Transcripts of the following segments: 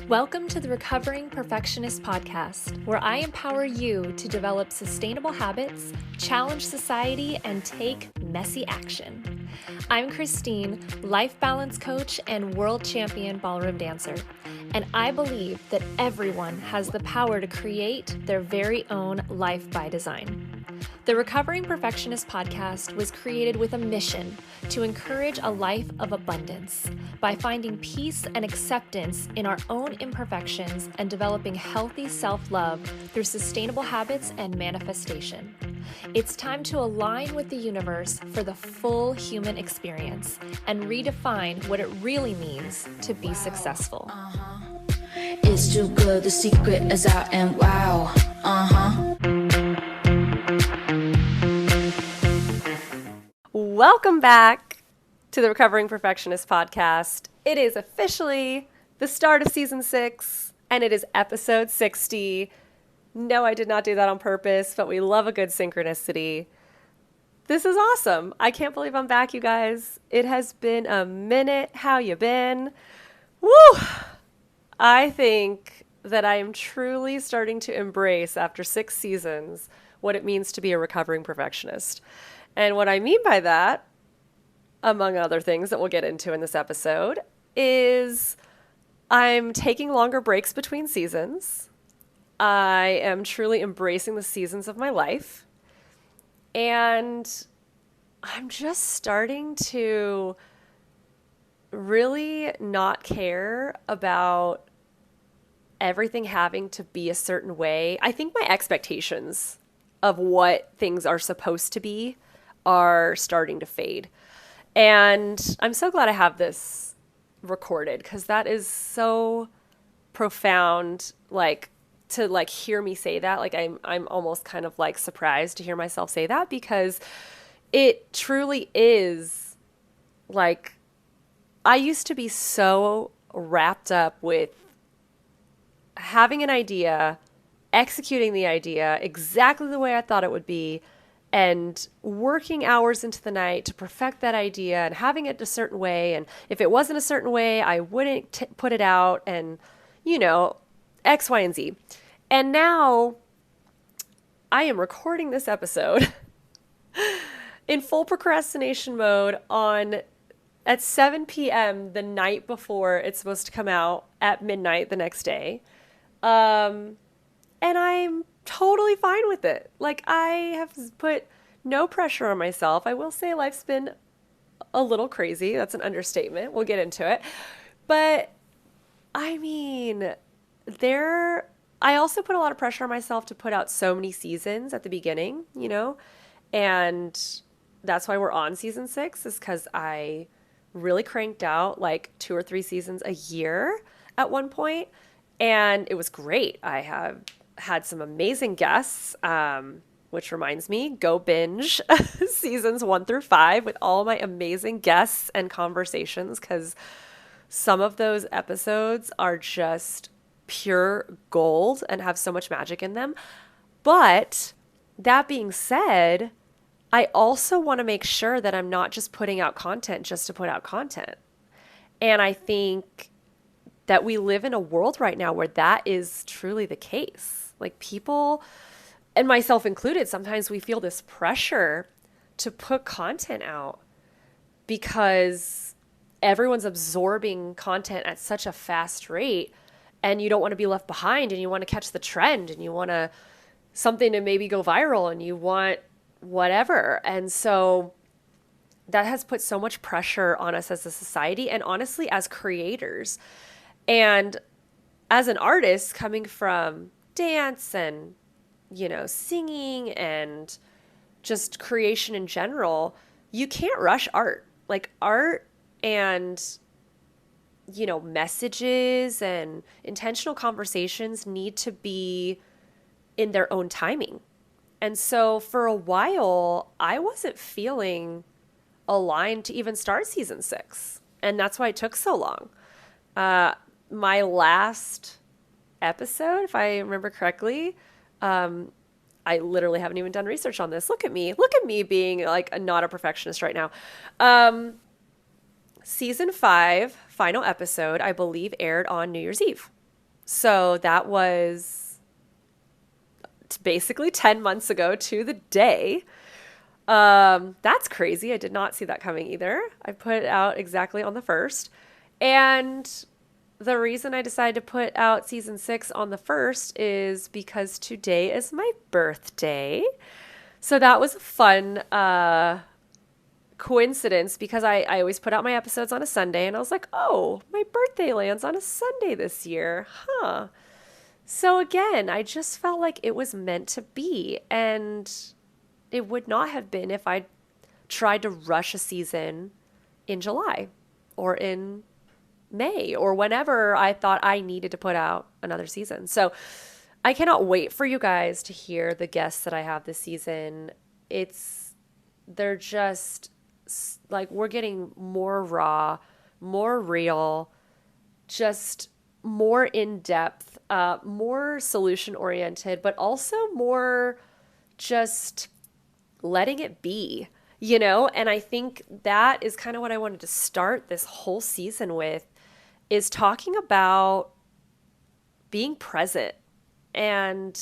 Welcome to the Recovering Perfectionist Podcast, where I empower you to develop sustainable habits, challenge society, and take messy action. I'm Christine, life balance coach and world champion ballroom dancer, and I believe that everyone has the power to create their very own life by design. The Recovering Perfectionist Podcast was created with a mission to encourage a life of abundance by finding peace and acceptance in our own imperfections and developing healthy self-love through sustainable habits and manifestation. It's time to align with the universe for the full human experience and redefine what it really means to be successful. It's too good, the secret is out and wow. Welcome back to the Recovering Perfectionist Podcast. It is officially the start of season 6, and it is episode 60. No, I did not do that on purpose, but we love a good synchronicity. This is awesome. I can't believe I'm back, you guys. It has been a minute. How you been? Woo! I think that I am truly starting to embrace, after 6 seasons, what it means to be a recovering perfectionist. And what I mean by that, among other things that we'll get into in this episode, is I'm taking longer breaks between seasons. I am truly embracing the seasons of my life. And I'm just starting to really not care about everything having to be a certain way. I think my expectations of what things are supposed to be are starting to fade. And I'm so glad I have this recorded, because that is so profound, to hear me say that. I'm almost kind of surprised to hear myself say that, because it truly is I used to be so wrapped up with having an idea, executing the idea exactly the way I thought it would be, and working hours into the night to perfect that idea and having it a certain way. And if it wasn't a certain way, I wouldn't put it out, and, X, Y, and Z. And now I am recording this episode in full procrastination mode at 7 p.m. the night before it's supposed to come out at midnight the next day. And I'm totally fine with it. I have put no pressure on myself. I will say life's been a little crazy. That's an understatement. We'll get into it. But I mean, I also put a lot of pressure on myself to put out so many seasons at the beginning, and that's why we're on season 6, is because I really cranked out 2 or 3 seasons a year at one point, and it was great. I have had some amazing guests, which reminds me, go binge seasons 1 through 5 with all my amazing guests and conversations, because some of those episodes are just pure gold and have so much magic in them. But that being said, I also want to make sure that I'm not just putting out content just to put out content. And I think that we live in a world right now where that is truly the case. People, and myself included, sometimes we feel this pressure to put content out because everyone's absorbing content at such a fast rate, and you don't want to be left behind, and you want to catch the trend, and you want something to maybe go viral, and you want whatever. And so that has put so much pressure on us as a society, and honestly, as creators. And as an artist coming from dance and, singing and just creation in general, you can't rush art. Art and, messages and intentional conversations need to be in their own timing. And so for a while, I wasn't feeling aligned to even start season 6. And that's why it took so long. My last episode, if I remember correctly, I literally haven't even done research on this. Look at me being not a perfectionist right now. Season 5 final episode, I believe, aired on New Year's Eve. So that was basically 10 months ago to the day. That's crazy. I did not see that coming either. I put it out exactly on the 1st. And the reason I decided to put out season 6 on the 1st is because today is my birthday. So that was a fun coincidence because I always put out my episodes on a Sunday, and I was like, oh, my birthday lands on a Sunday this year. Huh. So again, I just felt like it was meant to be. And it would not have been if I tried to rush a season in July or in May or whenever I thought I needed to put out another season. So I cannot wait for you guys to hear the guests that I have this season. They're just like, we're getting more raw, more real, just more in depth, more solution oriented, but also more just letting it be, And I think that is kind of what I wanted to start this whole season with, is talking about being present and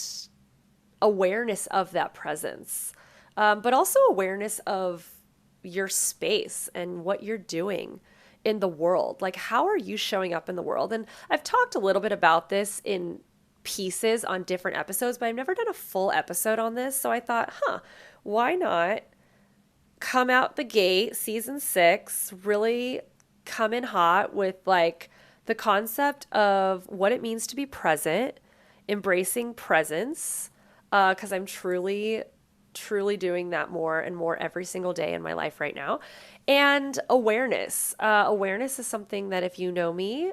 awareness of that presence, but also awareness of your space and what you're doing in the world. Like, how are you showing up in the world? And I've talked a little bit about this in pieces on different episodes, but I've never done a full episode on this. So I thought, why not come out the gate, season 6, really come in hot with like the concept of what it means to be present, embracing presence, because I'm truly doing that more and more every single day in my life right now. And awareness. Awareness is something that, if you know me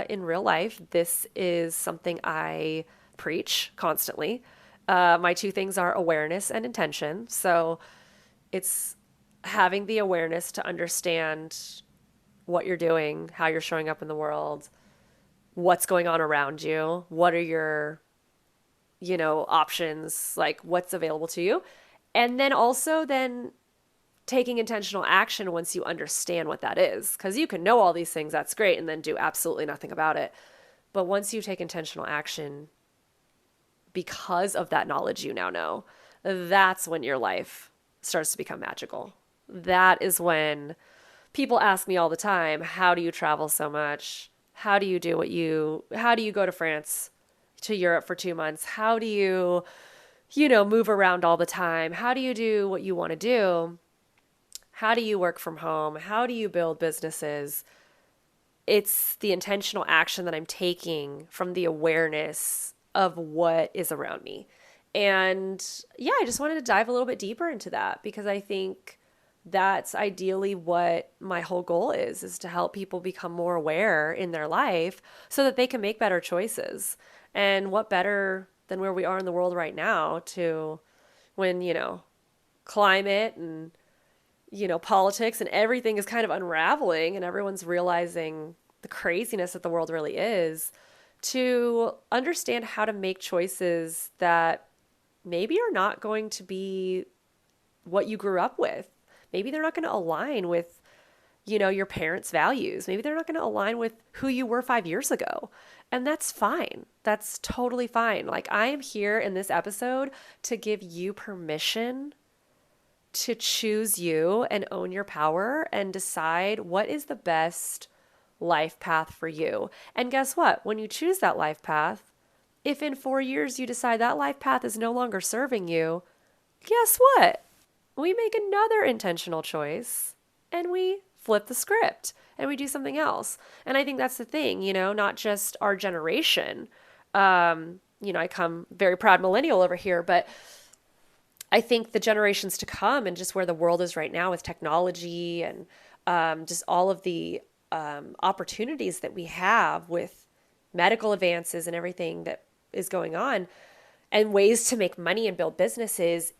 in real life, this is something I preach constantly. My 2 things are awareness and intention. So it's having the awareness to understand what you're doing, how you're showing up in the world, what's going on around you, what are your, options, like what's available to you. And then also taking intentional action once you understand what that is. Because you can know all these things, that's great, and then do absolutely nothing about it. But once you take intentional action because of that knowledge you now know, that's when your life starts to become magical. That is when people ask me all the time, how do you travel so much? How do you go to France, to Europe for 2 months? How do you, move around all the time? How do you do what you want to do? How do you work from home? How do you build businesses? It's the intentional action that I'm taking from the awareness of what is around me. And yeah, I just wanted to dive a little bit deeper into that, because I think that's ideally what my whole goal is to help people become more aware in their life so that they can make better choices. And what better than where we are in the world right now to when, climate and, politics and everything is kind of unraveling and everyone's realizing the craziness that the world really is, to understand how to make choices that maybe are not going to be what you grew up with. Maybe they're not going to align with, your parents' values. Maybe they're not going to align with who you were 5 years ago. And that's fine. That's totally fine. Like, I am here in this episode to give you permission to choose you and own your power and decide what is the best life path for you. And guess what? When you choose that life path, if in 4 years you decide that life path is no longer serving you, guess what? We make another intentional choice and we flip the script and we do something else. And I think that's the thing, not just our generation. I come very proud millennial over here, but I think the generations to come and just where the world is right now with technology and just all of the opportunities that we have with medical advances and everything that is going on, and ways to make money and build businesses,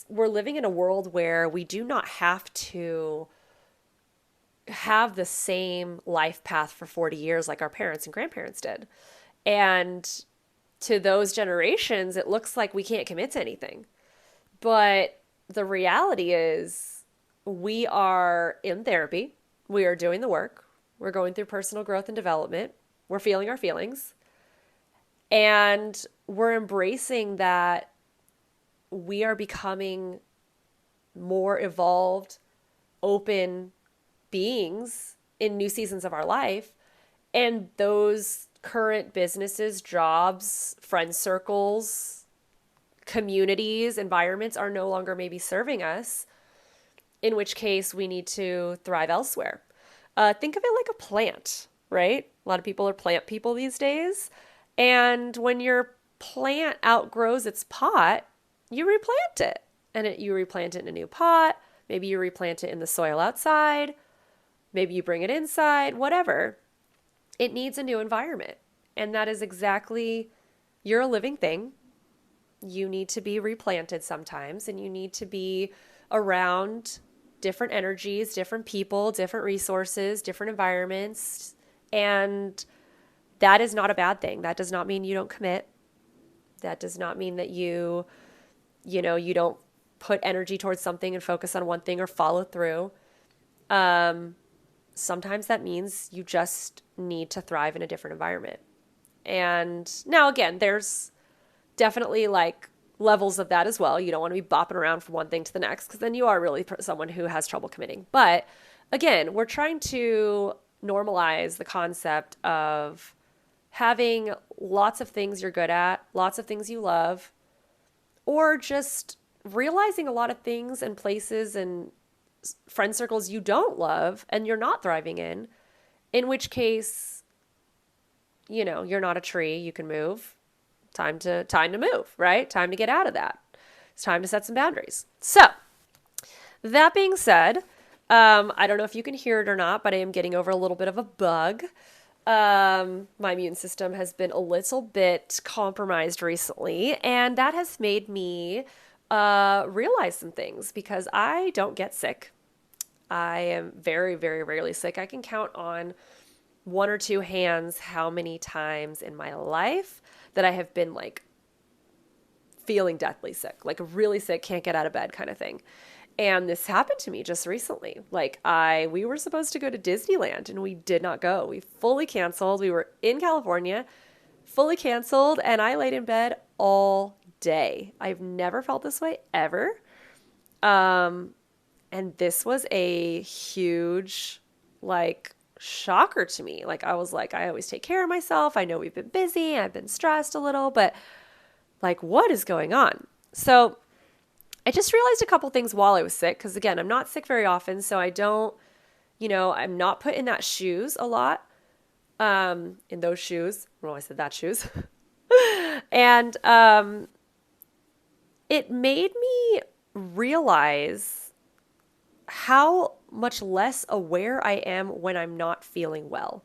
we're living in a world where we do not have to have the same life path for 40 years like our parents and grandparents did. And to those generations, it looks like we can't commit to anything. But the reality is we are in therapy. We are doing the work. We're going through personal growth and development. We're feeling our feelings. And we're embracing that we are becoming more evolved, open beings in new seasons of our life. And those current businesses, jobs, friend circles, communities, environments are no longer maybe serving us, in which case we need to thrive elsewhere. Think of it like a plant, right? A lot of people are plant people these days. And when your plant outgrows its pot, you replant it. And you replant it in a new pot. Maybe you replant it in the soil outside. Maybe you bring it inside, whatever. It needs a new environment. And that is exactly, you're a living thing. You need to be replanted sometimes, and you need to be around different energies, different people, different resources, different environments. And that is not a bad thing. That does not mean you don't commit. That does not mean that you don't put energy towards something and focus on one thing or follow through. Sometimes that means you just need to thrive in a different environment. And now, again, there's definitely like levels of that as well. You don't want to be bopping around from one thing to the next, because then you are really someone who has trouble committing. But again, we're trying to normalize the concept of having lots of things you're good at, lots of things you love, or just realizing a lot of things and places and friend circles you don't love and you're not thriving in which case, you're not a tree, you can move. Time to move, right? Time to get out of that. It's time to set some boundaries. So that being said, I don't know if you can hear it or not, but I am getting over a little bit of a bug. My immune system has been a little bit compromised recently, and that has made me realize some things, because I don't get sick. I am very, very rarely sick. I can count on one or two hands how many times in my life that I have been like feeling deathly sick, like really sick, can't get out of bed kind of thing. And this happened to me just recently. Like we were supposed to go to Disneyland and we did not go. We fully canceled. We were in California, fully canceled, and I laid in bed all day. I've never felt this way ever. And this was a huge, shocker to me. I was like, I always take care of myself. I know we've been busy. I've been stressed a little, but what is going on? So I just realized a couple things while I was sick. Because again, I'm not sick very often. So I don't, I'm not put in that shoes a lot. In those shoes. Well, I said that shoes. And it made me realize how much less aware I am when I'm not feeling well.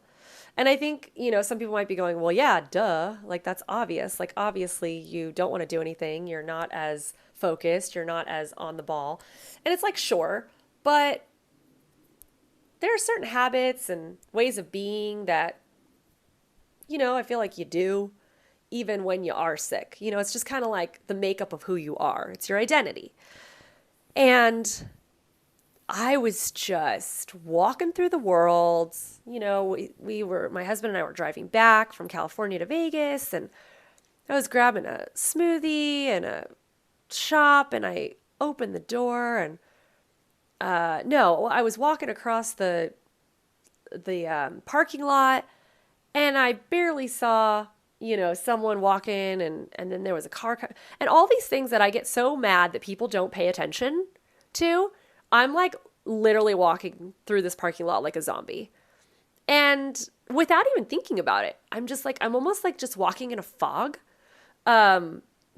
And I think, some people might be going, well, yeah, duh. That's obvious. Obviously you don't want to do anything. You're not as focused. You're not as on the ball. And it's sure, but there are certain habits and ways of being that, I feel like you do even when you are sick. It's just kind of like the makeup of who you are. It's your identity. And I was just walking through the world. My husband and I were driving back from California to Vegas, and I was grabbing a smoothie in a shop, and I opened the door, and I was walking across the parking lot, and I barely saw, someone walking, and then there was a car, and all these things that I get so mad that people don't pay attention to. I'm literally walking through this parking lot like a zombie. And without even thinking about it, I'm just I'm almost just walking in a fog,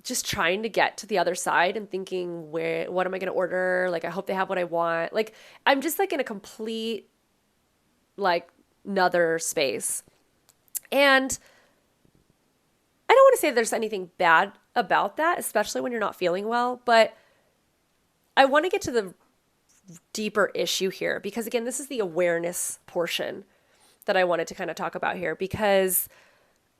just trying to get to the other side and thinking, what am I going to order? I hope they have what I want. I'm just in a complete, another space. And I don't want to say there's anything bad about that, especially when you're not feeling well, but I want to get to the deeper issue here, because again, this is the awareness portion that I wanted to kind of talk about here, because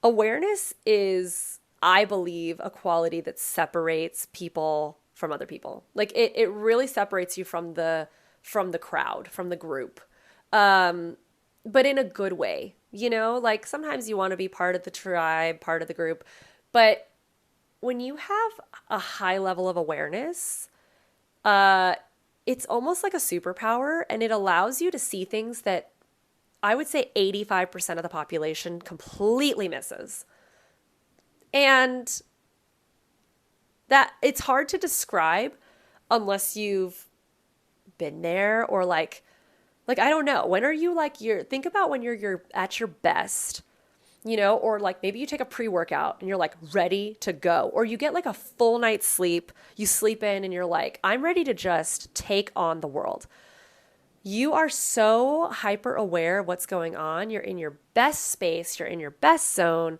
awareness is, I believe, a quality that separates people from other people. It really separates you from the crowd, from the group, but in a good way. Like sometimes you want to be part of the tribe, part of the group. But when you have a high level of awareness, it's almost like a superpower, and it allows you to see things that I would say 85% of the population completely misses. And that it's hard to describe unless you've been there, or like I don't know, when are you like think about when you're at your best, or like maybe you take a pre-workout and you're like ready to go, or you get like a full night's sleep, you sleep in and you're like, I'm ready to just take on the world. You are so hyper aware of what's going on. You're in your best space, you're in your best zone.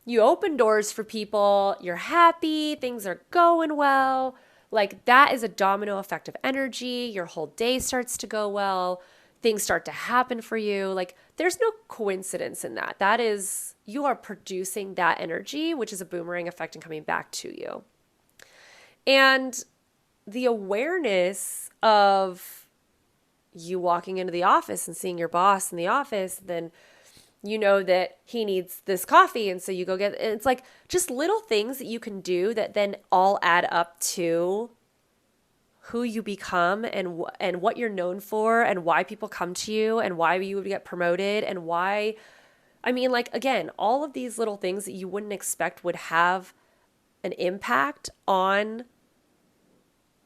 You open doors for people, you're happy, things are going well. Like that is a domino effect of energy. Your whole day starts to go well. Things start to happen for you. Like there's no coincidence in that. That is, you are producing that energy, which is a boomerang effect and coming back to you. And the awareness of you walking into the office and seeing your boss in the office, then you know that he needs this coffee, and so you go get it. It's like just little things that you can do that then all add up to who you become, and what you're known for, and why people come to you, and why you would get promoted, and why, I mean, like, again, all of these little things that you wouldn't expect would have an impact on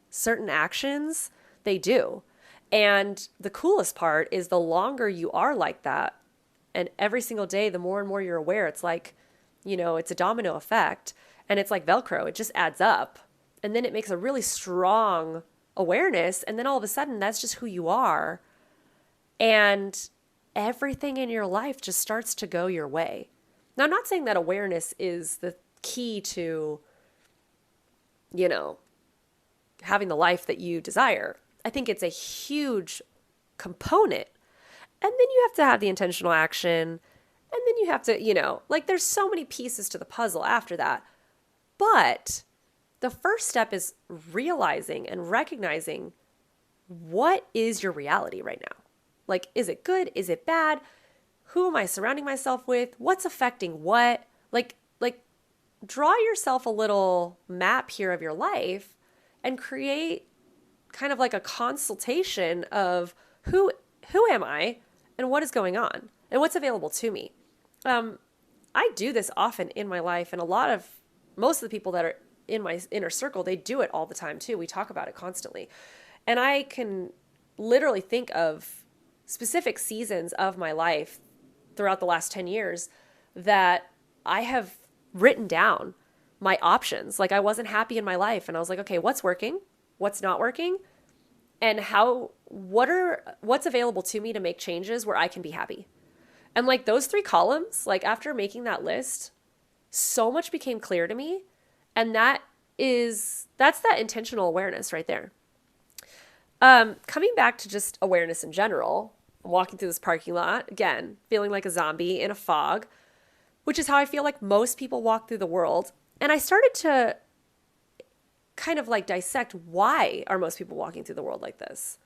certain actions, they do. And the coolest part is the longer you are like that, and every single day, the more and more you're aware, it's like, it's a domino effect, and it's like Velcro. It just adds up, and then it makes a really strong awareness, and then all of a sudden, that's just who you are, and everything in your life just starts to go your way. Now, I'm not saying that awareness is the key to, having the life that you desire. I think it's a huge component. And then you have to have the intentional action. And then you have to, like there's so many pieces to the puzzle after that. But the first step is realizing and recognizing, what is your reality right now? Like, is it good? Is it bad? Who am I surrounding myself with? What's affecting what? Like draw yourself a little map here of your life and create kind of like a consultation of who am I and what is going on and what's available to me. I do this often in my life, and most of the people that are in my inner circle, they do it all the time too. We talk about it constantly. And I can literally think of specific seasons of my life throughout the last 10 years that I have written down my options. Like I wasn't happy in my life, and I was like, okay, what's working? What's not working? And what's available to me to make changes where I can be happy? And like those 3 columns, like after making that list, so much became clear to me. And that's that intentional awareness right there. Coming back to just awareness in general, I'm walking through this parking lot, again, feeling like a zombie in a fog, which is how I feel like most people walk through the world. And I started to kind of like dissect, why are most people walking through the world like this?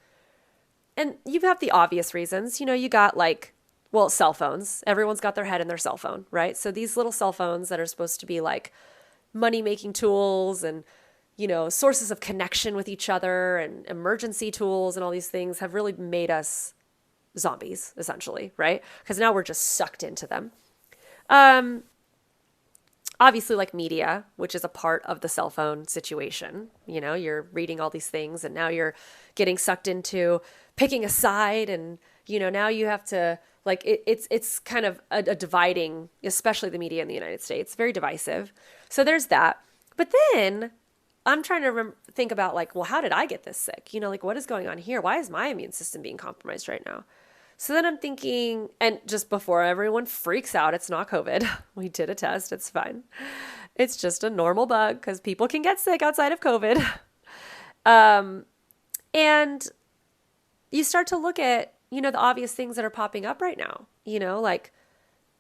And you have the obvious reasons. You got cell phones. Everyone's got their head in their cell phone, right? So these little cell phones that are supposed to be like money-making tools and, sources of connection with each other and emergency tools and all these things have really made us zombies, essentially, right? Because now we're just sucked into them. Obviously, like media, which is a part of the cell phone situation. You're reading all these things, and now you're getting sucked into picking a side, and now you have to it's kind of a dividing, especially the media in the United States, very divisive. So there's that. But then I'm trying to think about well, how did I get this sick? What is going on here? Why is my immune system being compromised right now? So then I'm thinking, and just before everyone freaks out, it's not COVID. We did a test. It's fine. It's just a normal bug because people can get sick outside of COVID. And you start to look at, the obvious things that are popping up right now,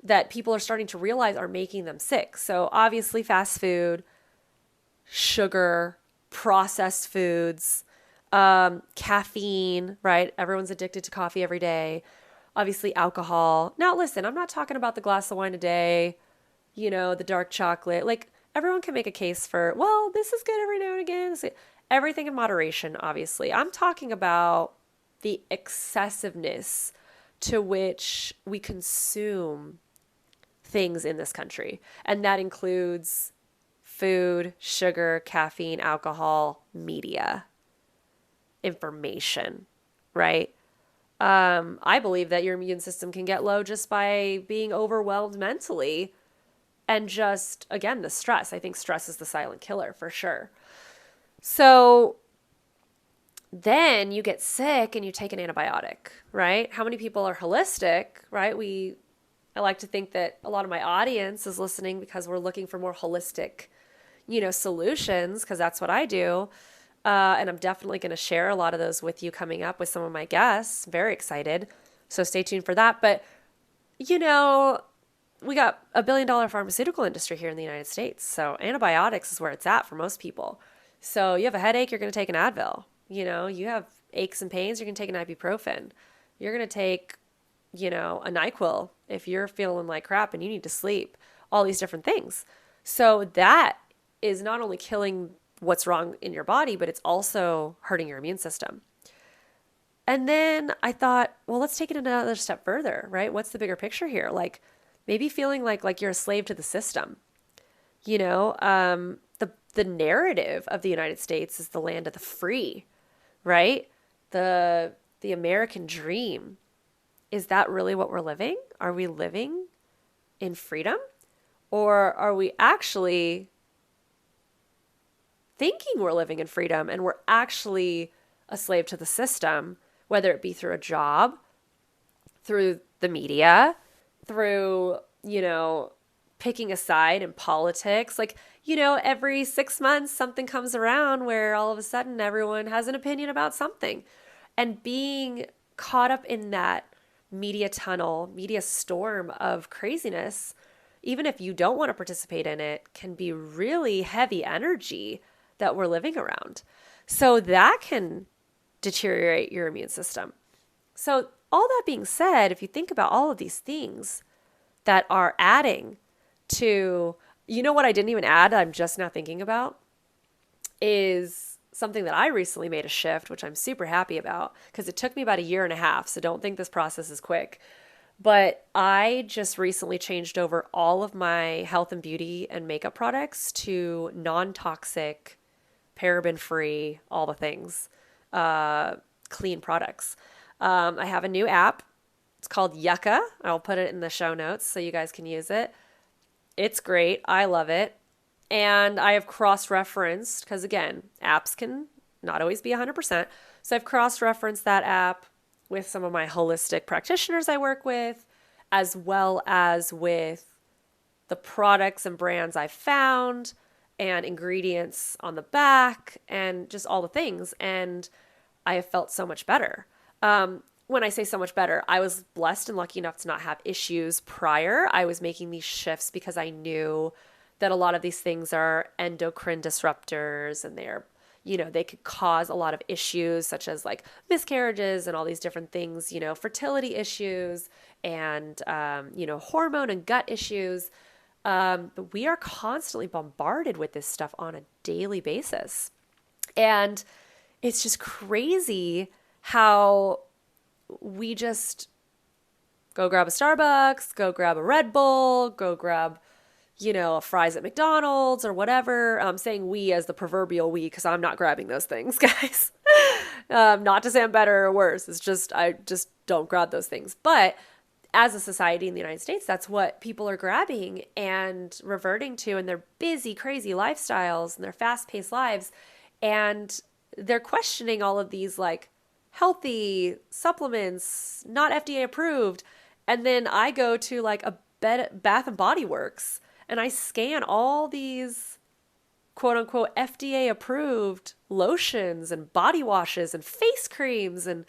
that people are starting to realize are making them sick. So obviously fast food, sugar, processed foods, caffeine, right? Everyone's addicted to coffee every day. obviously alcohol. Now, listen, I'm not talking about the glass of wine a day, the dark chocolate. Like, everyone can make a case for, well, this is good every now and again. Everything in moderation, obviously. I'm talking about the excessiveness to which we consume things in this country. And that includes food, sugar, caffeine, alcohol, media, information, right? I believe that your immune system can get low just by being overwhelmed mentally and just, again, the stress. I think stress is the silent killer for sure. So then you get sick and you take an antibiotic, right? How many people are holistic, right? I like to think that a lot of my audience is listening because we're looking for more holistic, solutions, because that's what I do. And I'm definitely going to share a lot of those with you coming up with some of my guests. Very excited. So stay tuned for that. But, we got $1 billion pharmaceutical industry here in the United States. So antibiotics is where it's at for most people. So you have a headache, you're going to take an Advil. You have aches and pains, you're going to take an ibuprofen. You're going to take, a NyQuil if you're feeling like crap and you need to sleep. All these different things. So that is not only killing what's wrong in your body, but it's also hurting your immune system. And then I thought, well, let's take it another step further, right? What's the bigger picture here? Like maybe feeling like you're a slave to the system. The narrative of the United States is the land of the free, right? The American dream. Is that really what we're living? Are we living in freedom? Or are we actually thinking we're living in freedom and we're actually a slave to the system, whether it be through a job, through the media, through, picking a side in politics. Like, every 6 months something comes around where all of a sudden everyone has an opinion about something. And being caught up in that media tunnel, media storm of craziness, even if you don't want to participate in it, can be really heavy energy that we're living around. So that can deteriorate your immune system. So all that being said, if you think about all of these things that are adding to, what I didn't even add, I'm just now thinking about, is something that I recently made a shift, which I'm super happy about because it took me about 1.5 years. So don't think this process is quick. But I just recently changed over all of my health and beauty and makeup products to non-toxic, paraben-free, all the things, clean products. I have a new app. It's called Yucca. I'll put it in the show notes so you guys can use it. It's great. I love it. And I have cross-referenced, because again, apps can not always be 100%. So I've cross-referenced that app with some of my holistic practitioners I work with, as well as with the products and brands I've found and ingredients on the back and just all the things. And I have felt so much better. When I say so much better, I was blessed and lucky enough to not have issues prior. I was making these shifts because I knew that a lot of these things are endocrine disruptors and they're, they could cause a lot of issues such as like miscarriages and all these different things, fertility issues and, hormone and gut issues. But we are constantly bombarded with this stuff on a daily basis. And it's just crazy how we just go grab a Starbucks, go grab a Red Bull, go grab, a fries at McDonald's or whatever. I'm saying we as the proverbial we because I'm not grabbing those things, guys. Not to say I'm better or worse. It's just, I just don't grab those things. But as a society in the United States, that's what people are grabbing and reverting to in their busy, crazy lifestyles and their fast-paced lives. And they're questioning all of these like healthy supplements, not FDA approved. And then I go to like a Bath and Body Works and I scan all these quote unquote FDA approved lotions and body washes and face creams. And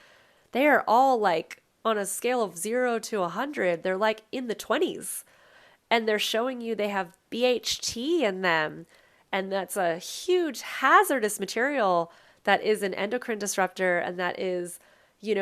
they are all like on a scale of 0 to 100, they're like in the 20s and they're showing you they have BHT in them. And that's a huge hazardous material that is an endocrine disruptor and that is,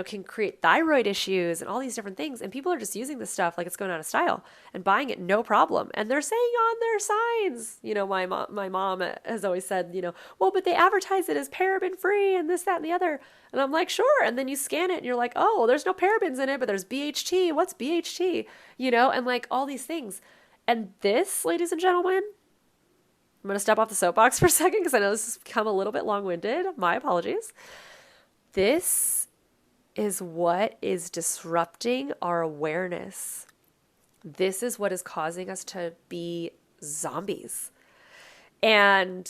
can create thyroid issues and all these different things. And people are just using this stuff like it's going out of style and buying it, no problem. And they're saying on their signs, my mom has always said, well, but they advertise it as paraben free and this, that, and the other. And I'm like, sure. And then you scan it and you're like, oh, well, there's no parabens in it, but there's BHT. What's BHT? And like all these things. And this, ladies and gentlemen, I'm going to step off the soapbox for a second because I know this has become a little bit long-winded. My apologies. This is what is disrupting our awareness. This is what is causing us to be zombies. And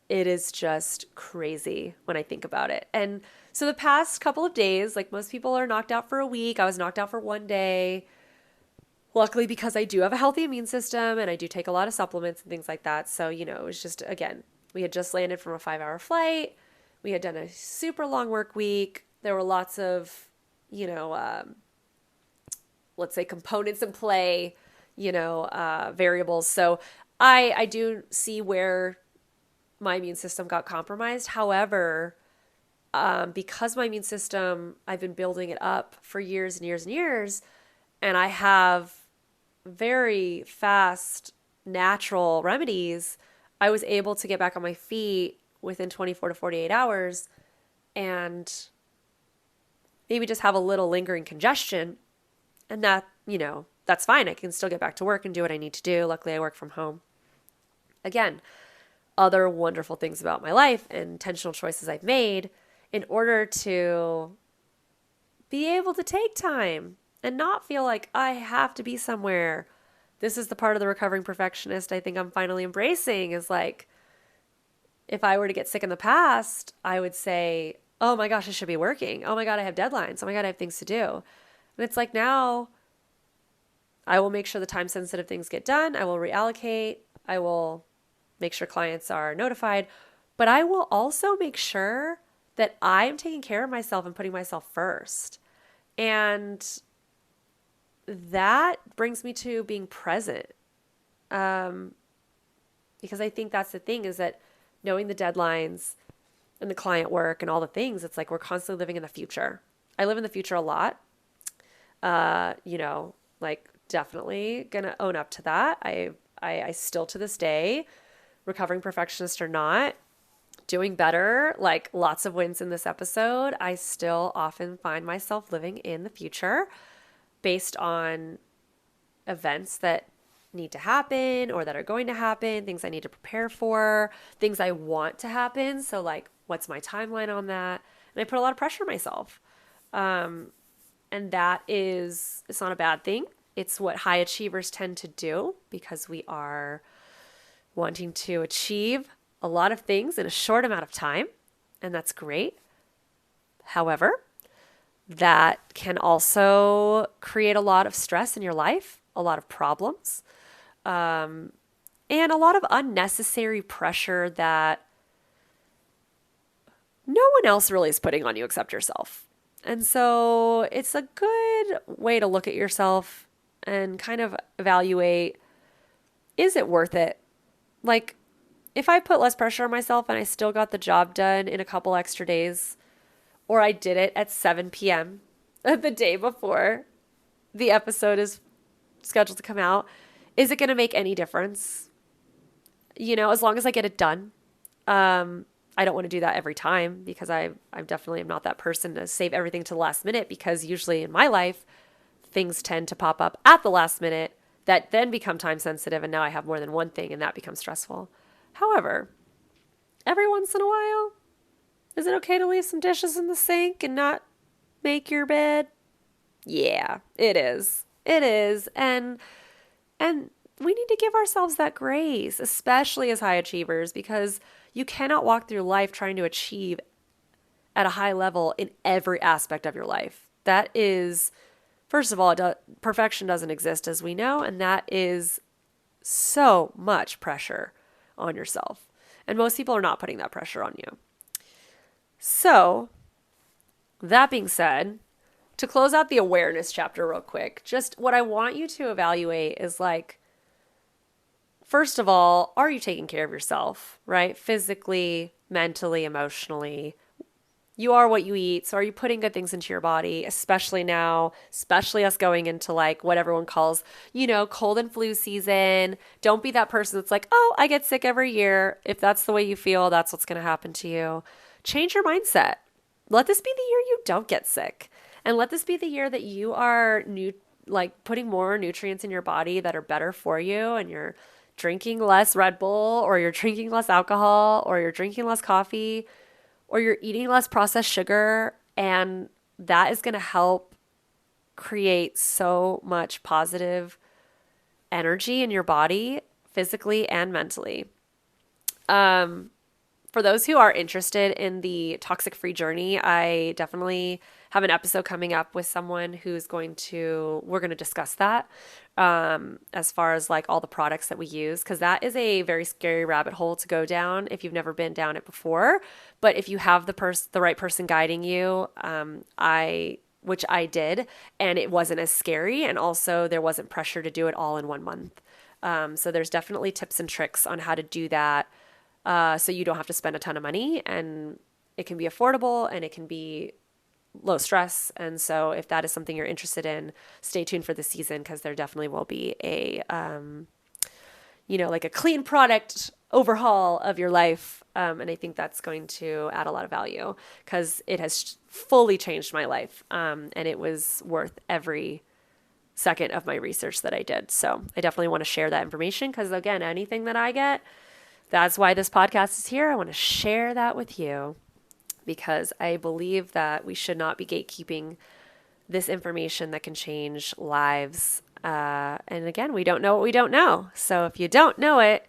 it is just crazy when I think about it. And so the past couple of days, like most people are knocked out for a week. I was knocked out for one day. Luckily, because I do have a healthy immune system and I do take a lot of supplements and things like that. So, it was just, again, we had just landed from a 5-hour flight. We had done a super long work week. There were lots of, let's say components in play, variables. So I do see where my immune system got compromised. However, because my immune system, I've been building it up for years and years and years, and I have very fast natural remedies, I was able to get back on my feet within 24 to 48 hours and maybe just have a little lingering congestion. And that, that's fine. I can still get back to work and do what I need to do. Luckily, I work from home. Again, other wonderful things about my life and intentional choices I've made in order to be able to take time and not feel like I have to be somewhere. This is the part of the recovering perfectionist I think I'm finally embracing is like, if I were to get sick in the past, I would say, oh my gosh, I should be working. Oh my God, I have deadlines. Oh my God, I have things to do. And it's like now I will make sure the time sensitive things get done. I will reallocate. I will make sure clients are notified, but I will also make sure that I'm taking care of myself and putting myself first. And that brings me to being present. Because I think that's the thing is that knowing the deadlines and the client work and all the things, it's like we're constantly living in the future. I live in the future a lot. Like definitely gonna own up to that. I still to this day, recovering perfectionist or not, doing better, like lots of wins in this episode, I still often find myself living in the future based on events that need to happen or that are going to happen, things I need to prepare for, things I want to happen. So like, what's my timeline on that? And I put a lot of pressure on myself. And that is, it's not a bad thing. It's what high achievers tend to do because we are wanting to achieve a lot of things in a short amount of time. And that's great. However, that can also create a lot of stress in your life, a lot of problems, and a lot of unnecessary pressure that no one else really is putting on you except yourself. And so it's a good way to look at yourself and kind of evaluate, is it worth it? Like, if I put less pressure on myself and I still got the job done in a couple extra days, or I did it at 7 p.m. the day before the episode is scheduled to come out, is it going to make any difference? As long as I get it done. I don't want to do that every time because I definitely am not that person to save everything to the last minute, because usually in my life, things tend to pop up at the last minute that then become time sensitive, and now I have more than one thing and that becomes stressful. However, every once in a while, is it okay to leave some dishes in the sink and not make your bed? Yeah, it is. It is. And we need to give ourselves that grace, especially as high achievers, because you cannot walk through life trying to achieve at a high level in every aspect of your life. That is, first of all, perfection doesn't exist, as we know, and that is so much pressure on yourself. And most people are not putting that pressure on you. So, that being said, to close out the awareness chapter real quick, just what I want you to evaluate is like, first of all, are you taking care of yourself, right? Physically, mentally, emotionally, You are what you eat. So are you putting good things into your body, especially now, especially us going into like what everyone calls, cold and flu season. Don't be that person that's like, oh, I get sick every year. If that's the way you feel, that's what's going to happen to you. Change your mindset. Let this be the year you don't get sick. And let this be the year that you are putting more nutrients in your body that are better for you, and you're drinking less Red Bull, or you're drinking less alcohol, or you're drinking less coffee, or you're eating less processed sugar. And that is going to help create so much positive energy in your body, physically and mentally. For those who are interested in the toxic free journey, I definitely have an episode coming up with someone we're going to discuss that, as far as like all the products that we use, because that is a very scary rabbit hole to go down if you've never been down it before. But if you have the right person guiding you, which I did, and it wasn't as scary, and also there wasn't pressure to do it all in 1 month. So there's definitely tips and tricks on how to do that. So you don't have to spend a ton of money, and it can be affordable, and it can be low stress. And so if that is something you're interested in, stay tuned for the season, because there definitely will be a clean product overhaul of your life. And I think that's going to add a lot of value, because it has fully changed my life. And it was worth every second of my research that I did. So I definitely want to share that information, because again, anything that I get, that's why this podcast is here. I want to share that with you, because I believe that we should not be gatekeeping this information that can change lives. And again, we don't know what we don't know. So if you don't know it,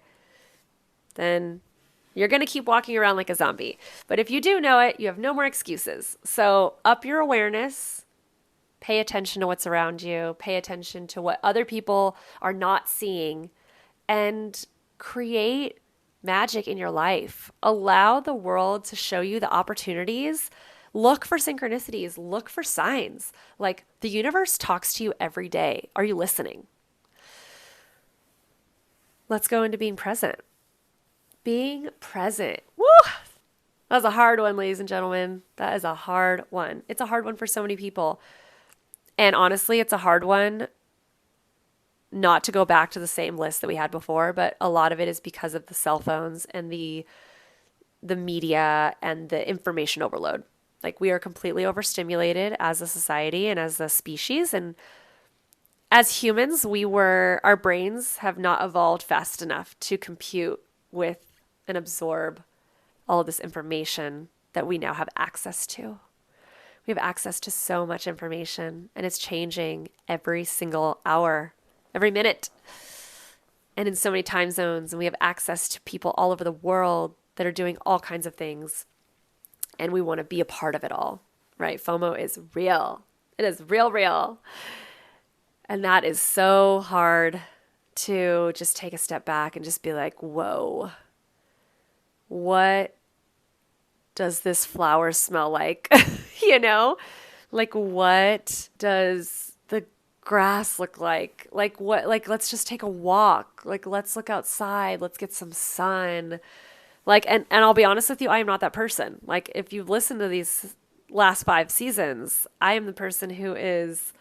then you're going to keep walking around like a zombie. But if you do know it, you have no more excuses. So up your awareness, pay attention to what's around you, pay attention to what other people are not seeing, and create magic in your life. Allow the world to show you the opportunities. Look for synchronicities. Look for signs. Like, the universe talks to you every day. Are you listening? Let's go into being present. Being present. Woo! That was a hard one, ladies and gentlemen. That is a hard one. It's a hard one for so many people. And honestly, it's a hard one not to go back to the same list that we had before, but a lot of it is because of the cell phones and the media and the information overload. Like, we are completely overstimulated as a society and as a species. And as humans, our brains have not evolved fast enough to compute with and absorb all of this information that we now have access to. We have access to so much information, and it's changing every single hour, every minute, and in so many time zones. And we have access to people all over the world that are doing all kinds of things, and we want to be a part of it all, right? FOMO is real. It is real. And that is so hard to just take a step back and just be like, whoa, what does this flower smell like? Like, what does the grass look like? Like, what, like, let's just take a walk. Like, let's look outside. Let's get some sun. Like, and I'll be honest with you, I am not that person. Like, if you've listened to these last 5 seasons, I am the person who is,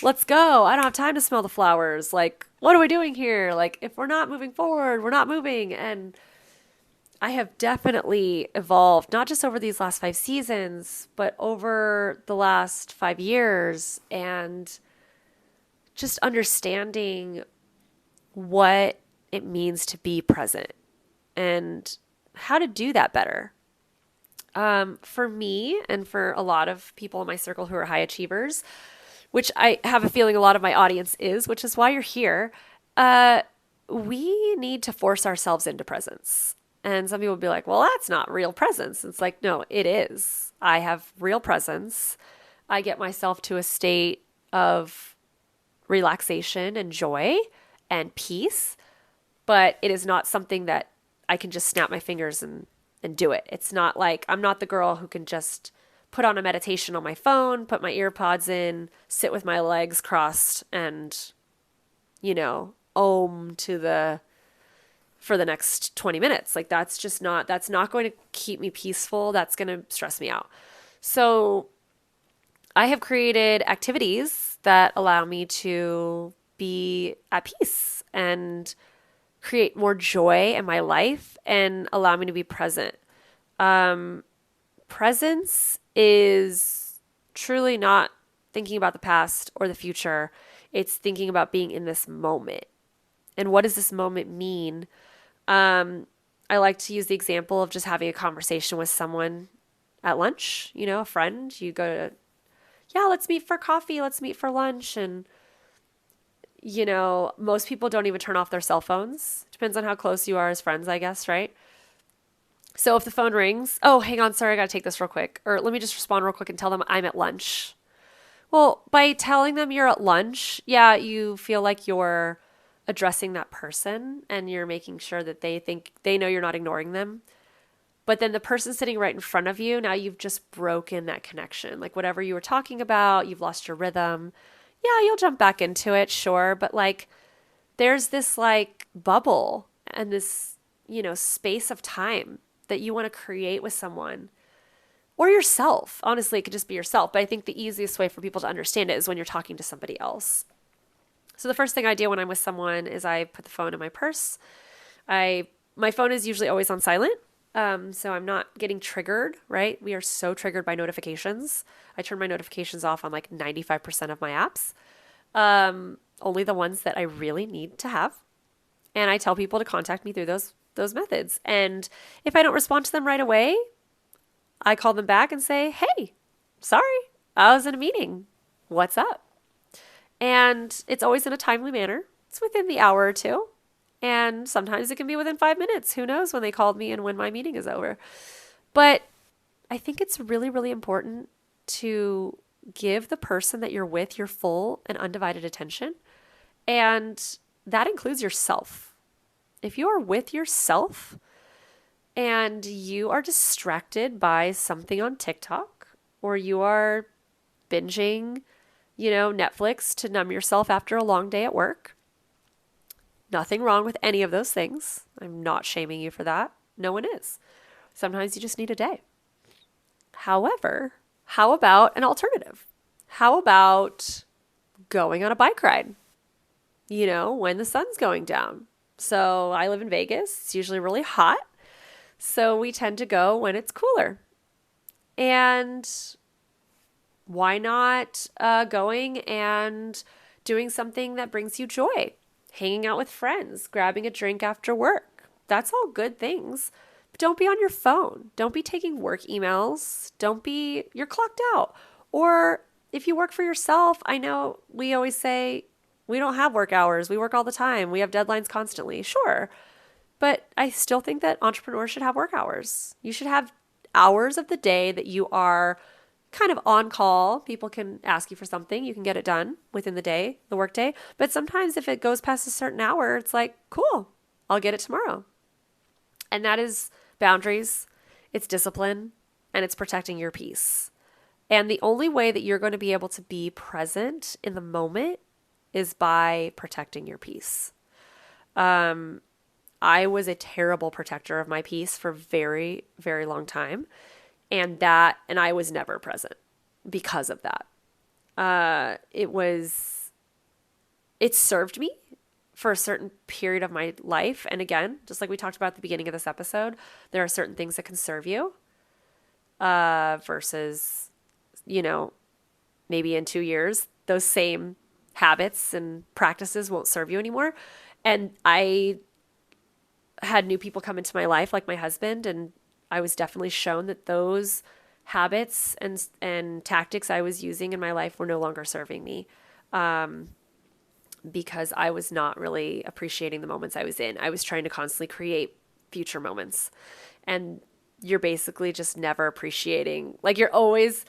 let's go. I don't have time to smell the flowers. Like, what are we doing here? Like, if we're not moving forward, we're not moving. And I have definitely evolved, not just over these last 5 seasons, but over the last 5 years, and just understanding what it means to be present and how to do that better. For me, and for a lot of people in my circle who are high achievers, which I have a feeling a lot of my audience is, which is why you're here, we need to force ourselves into presence. And some people would be like, well, that's not real presence. It's like, no, it is. I have real presence. I get myself to a state of relaxation and joy and peace, but it is not something that I can just snap my fingers and do it. It's not like, I'm not the girl who can just put on a meditation on my phone, put my ear pods in, sit with my legs crossed, and, om for the next 20 minutes. Like, that's not going to keep me peaceful. That's going to stress me out. So I have created activities that allow me to be at peace and create more joy in my life and allow me to be present. Presence is truly not thinking about the past or the future. It's thinking about being in this moment. And what does this moment mean? I like to use the example of just having a conversation with someone at lunch, a friend. You go to, yeah, let's meet for coffee, let's meet for lunch. And, most people don't even turn off their cell phones. Depends on how close you are as friends, I guess, right? So if the phone rings, oh, hang on, sorry, I got to take this real quick. Or let me just respond real quick and tell them I'm at lunch. Well, by telling them you're at lunch, yeah, you feel like you're addressing that person and you're making sure that they know you're not ignoring them. But then the person sitting right in front of you, now you've just broken that connection. Like whatever you were talking about, you've lost your rhythm. Yeah, you'll jump back into it, sure. But like there's this like bubble and this, space of time that you want to create with someone or yourself. Honestly, it could just be yourself. But I think the easiest way for people to understand it is when you're talking to somebody else. So the first thing I do when I'm with someone is I put the phone in my purse. My phone is usually always on silent. So I'm not getting triggered, right? We are so triggered by notifications. I turn my notifications off on like 95% of my apps. Only the ones that I really need to have. And I tell people to contact me through those methods. And if I don't respond to them right away, I call them back and say, hey, sorry, I was in a meeting. What's up? And it's always in a timely manner. It's within the hour or two. And sometimes it can be within 5 minutes. Who knows when they called me and when my meeting is over. But I think it's really, really important to give the person that you're with your full and undivided attention. And that includes yourself. If you are with yourself and you are distracted by something on TikTok or you are binging, Netflix to numb yourself after a long day at work, nothing wrong with any of those things. I'm not shaming you for that. No one is. Sometimes you just need a day. However, how about an alternative? How about going on a bike ride? When the sun's going down. So I live in Vegas. It's usually really hot. So we tend to go when it's cooler. And why not going and doing something that brings you joy? Hanging out with friends, grabbing a drink after work. That's all good things. But don't be on your phone. Don't be taking work emails. You're clocked out. Or if you work for yourself, I know we always say we don't have work hours. We work all the time. We have deadlines constantly. Sure. But I still think that entrepreneurs should have work hours. You should have hours of the day that you are kind of on call. People can ask you for something. You can get it done within the day, the work day. But sometimes if it goes past a certain hour, it's like, cool, I'll get it tomorrow. And that is boundaries, it's discipline, and it's protecting your peace. And the only way that you're going to be able to be present in the moment is by protecting your peace. I was a terrible protector of my peace for a very, very long time. And I was never present because of that. It served me for a certain period of my life. And again, just like we talked about at the beginning of this episode, there are certain things that can serve you versus, maybe in 2 years, those same habits and practices won't serve you anymore. And I had new people come into my life, like my husband, and I was definitely shown that those habits and tactics I was using in my life were no longer serving me because I was not really appreciating the moments I was in. I was trying to constantly create future moments. And you're basically just never appreciating. Like you're always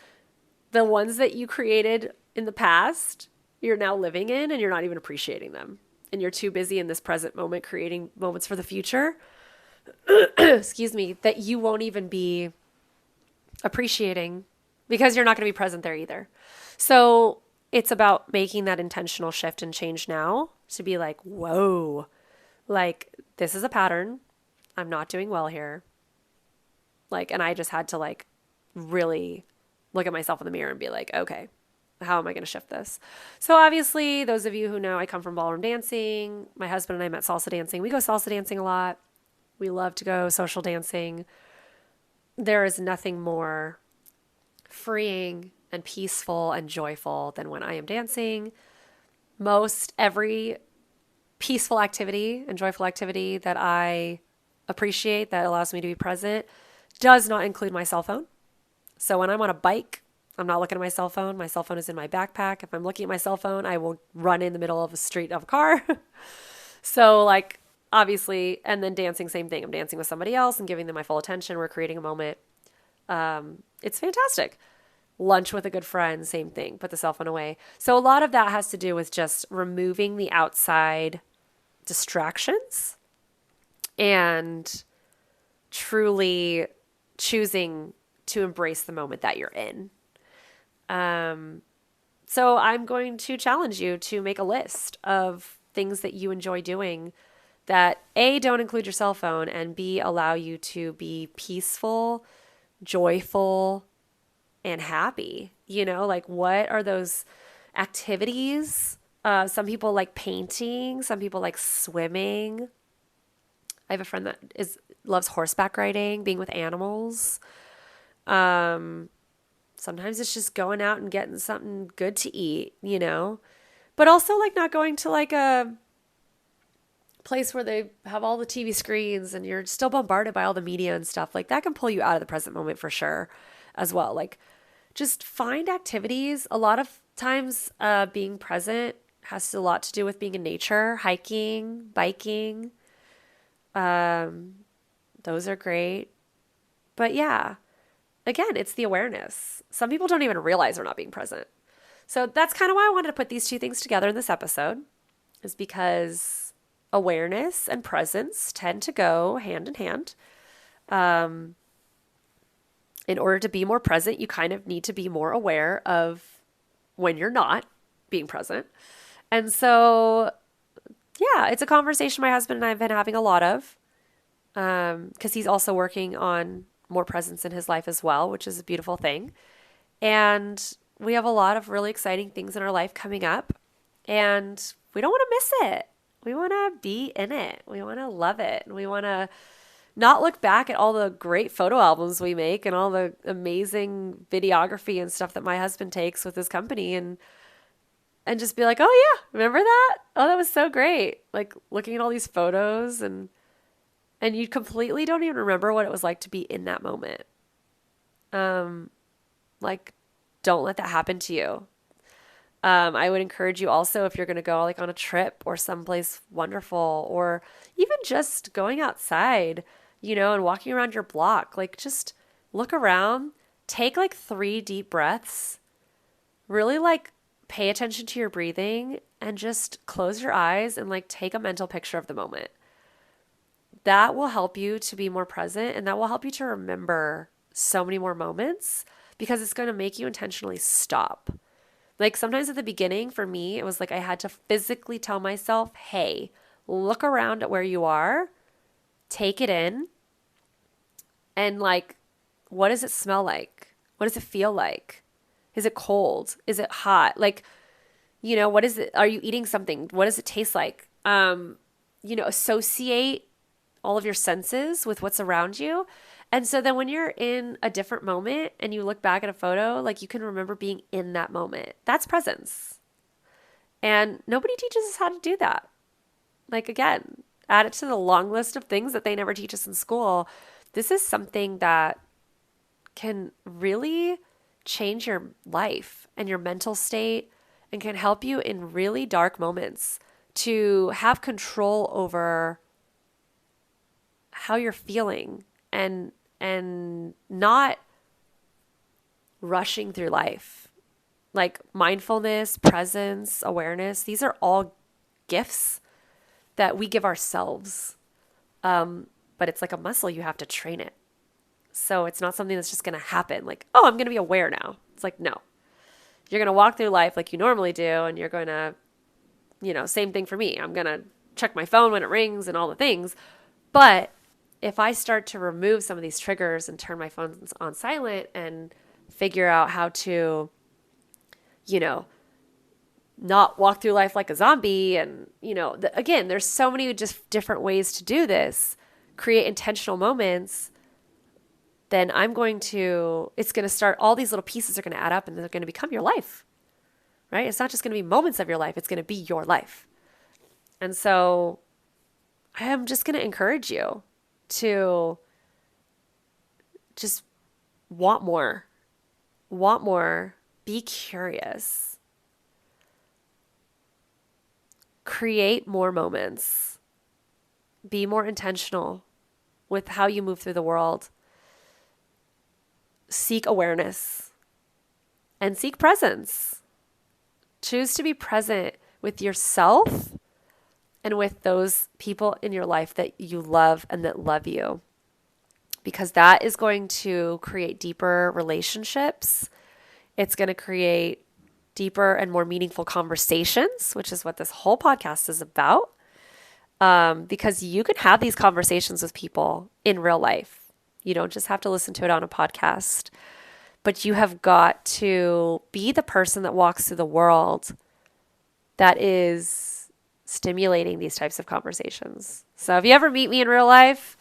the ones that you created in the past, you're now living in and you're not even appreciating them. And you're too busy in this present moment creating moments for the future, excuse me, that you won't even be appreciating because you're not going to be present there either. So it's about making that intentional shift and change now to be like, whoa, like this is a pattern. I'm not doing well here. Like, and I just had to like really look at myself in the mirror and be like, okay, how am I going to shift this? So obviously, those of you who know, I come from ballroom dancing. My husband and I met salsa dancing. We go salsa dancing a lot. We love to go social dancing. There is nothing more freeing and peaceful and joyful than when I am dancing. Most every peaceful activity and joyful activity that I appreciate that allows me to be present does not include my cell phone. So when I'm on a bike, I'm not looking at my cell phone. My cell phone is in my backpack. If I'm looking at my cell phone, I will run in the middle of a street of a car. So like, obviously, and then dancing, same thing. I'm dancing with somebody else and giving them my full attention. We're creating a moment. It's fantastic. Lunch with a good friend, same thing. Put the cell phone away. So a lot of that has to do with just removing the outside distractions and truly choosing to embrace the moment that you're in. So I'm going to challenge you to make a list of things that you enjoy doing that A, don't include your cell phone, and B, allow you to be peaceful, joyful, and happy. You know, like what are those activities? Some people like painting. Some people like swimming. I have a friend that loves horseback riding, being with animals. Sometimes it's just going out and getting something good to eat, you know, but also like not going to like a place where they have all the TV screens and you're still bombarded by all the media and stuff. Like that can pull you out of the present moment for sure as well. Like just find activities. A lot of times being present has a lot to do with being in nature, hiking, biking. Those are great. But yeah, again, it's the awareness. Some people don't even realize they're not being present. So that's kind of why I wanted to put these two things together in this episode, is because awareness and presence tend to go hand in hand. In order to be more present, you kind of need to be more aware of when you're not being present. And so, yeah, it's a conversation my husband and I have been having a lot of, because he's also working on more presence in his life as well, which is a beautiful thing. And we have a lot of really exciting things in our life coming up, and we don't want to miss it. We want to be in it. We want to love it. And we want to not look back at all the great photo albums we make and all the amazing videography and stuff that my husband takes with his company and just be like, oh yeah, remember that? Oh, that was so great. Like looking at all these photos and you completely don't even remember what it was like to be in that moment. Like don't let that happen to you. I would encourage you also, if you're going to go like on a trip or someplace wonderful, or even just going outside, you know, and walking around your block, like just look around, take like 3 deep breaths, really like pay attention to your breathing and just close your eyes and like take a mental picture of the moment. That will help you to be more present, and that will help you to remember so many more moments, because it's going to make you intentionally stop. Like sometimes at the beginning for me, it was like I had to physically tell myself, hey, look around at where you are, take it in, and like, what does it smell like? What does it feel like? Is it cold? Is it hot? Like, you know, what is it? Are you eating something? What does it taste like? You know, associate all of your senses with what's around you. And so then when you're in a different moment and you look back at a photo, like you can remember being in that moment. That's presence. And nobody teaches us how to do that. Like, again, add it to the long list of things that they never teach us in school. This is something that can really change your life and your mental state and can help you in really dark moments to have control over how you're feeling and not rushing through life. Like mindfulness, presence, awareness, these are all gifts that we give ourselves. But it's like a muscle, you have to train it. So it's not something that's just going to happen. Like, oh, I'm going to be aware now. It's like, no. You're going to walk through life like you normally do, and you're going to, you know, same thing for me. I'm going to check my phone when it rings and all the things. But if I start to remove some of these triggers and turn my phone on silent and figure out how to, not walk through life like a zombie. And, again, there's so many just different ways to do this, create intentional moments. Then it's going to start, all these little pieces are going to add up and they're going to become your life, right? It's not just going to be moments of your life. It's going to be your life. And so I am just going to encourage you to just want more, be curious, create more moments, be more intentional with how you move through the world, seek awareness, and seek presence. Choose to be present with yourself and with those people in your life that you love and that love you, because that is going to create deeper relationships. It's going to create deeper and more meaningful conversations, which is what this whole podcast is about. Because you can have these conversations with people in real life. You don't just have to listen to it on a podcast, but you have got to be the person that walks through the world that is stimulating these types of conversations. So if you ever meet me in real life,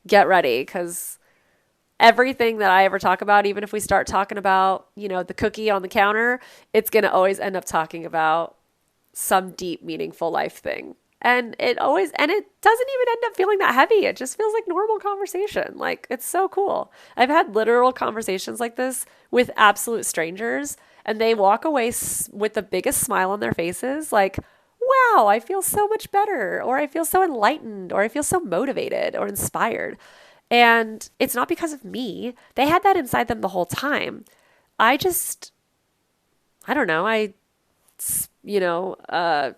get ready, because everything that I ever talk about, even if we start talking about, the cookie on the counter, it's going to always end up talking about some deep, meaningful life thing. And it doesn't even end up feeling that heavy. It just feels like normal conversation. Like, it's so cool. I've had literal conversations like this with absolute strangers, and they walk away with the biggest smile on their faces. Like, wow, I feel so much better, or I feel so enlightened, or I feel so motivated or inspired. And it's not because of me. They had that inside them the whole time. I don't know. I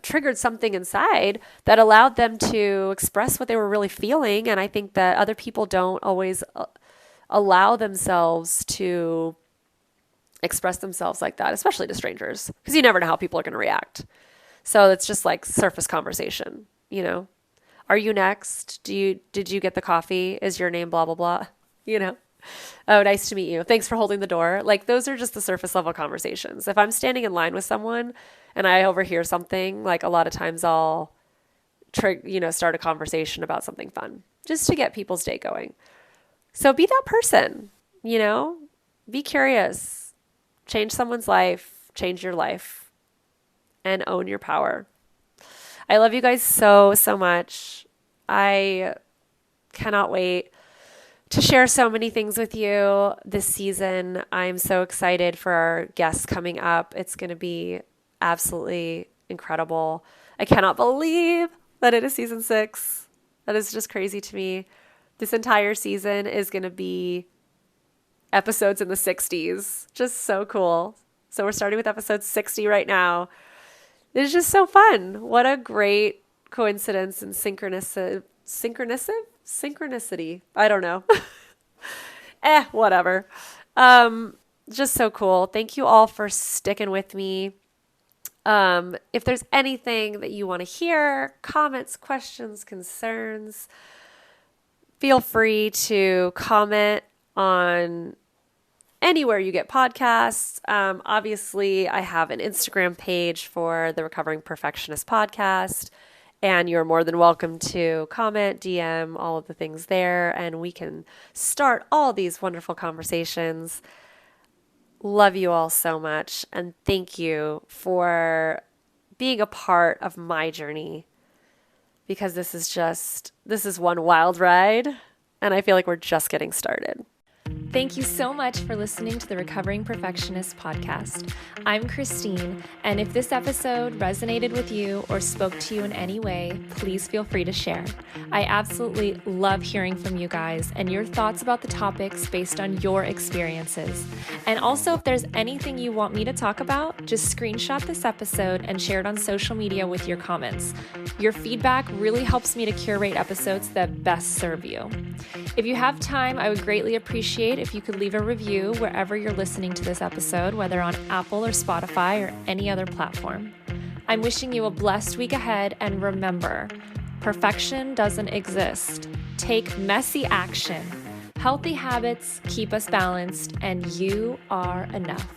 triggered something inside that allowed them to express what they were really feeling. And I think that other people don't always allow themselves to express themselves like that, especially to strangers, because you never know how people are going to react. So it's just like surface conversation, Are you next? Did you get the coffee? Is your name blah, blah, blah? Oh, nice to meet you. Thanks for holding the door. Like, those are just the surface level conversations. If I'm standing in line with someone and I overhear something, like, a lot of times I'll start a conversation about something fun just to get people's day going. So be that person, be curious, change someone's life, change your life, and own your power. I love you guys so, so much. I cannot wait to share so many things with you this season. I'm so excited for our guests coming up. It's going to be absolutely incredible. I cannot believe that it is season 6. That is just crazy to me. This entire season is going to be episodes in the 60s. Just so cool. So we're starting with episode 60 right now. It's just so fun. What a great coincidence and synchronicity. I don't know. Whatever. Just so cool. Thank you all for sticking with me. If there's anything that you want to hear, comments, questions, concerns, feel free to comment on anywhere you get podcasts. Obviously, I have an Instagram page for the Recovering Perfectionist Podcast, and you're more than welcome to comment, DM, all of the things there, and we can start all these wonderful conversations. Love you all so much, and thank you for being a part of my journey, because this is one wild ride, and I feel like we're just getting started. Thank you so much for listening to the Recovering Perfectionist Podcast. I'm Christine, and if this episode resonated with you or spoke to you in any way, please feel free to share. I absolutely love hearing from you guys and your thoughts about the topics based on your experiences. And also, if there's anything you want me to talk about, just screenshot this episode and share it on social media with your comments. Your feedback really helps me to curate episodes that best serve you. If you have time, I would greatly appreciate if you could leave a review wherever you're listening to this episode, whether on Apple or Spotify or any other platform. I'm wishing you a blessed week ahead, and remember, perfection doesn't exist. Take messy action. Healthy habits keep us balanced, and you are enough.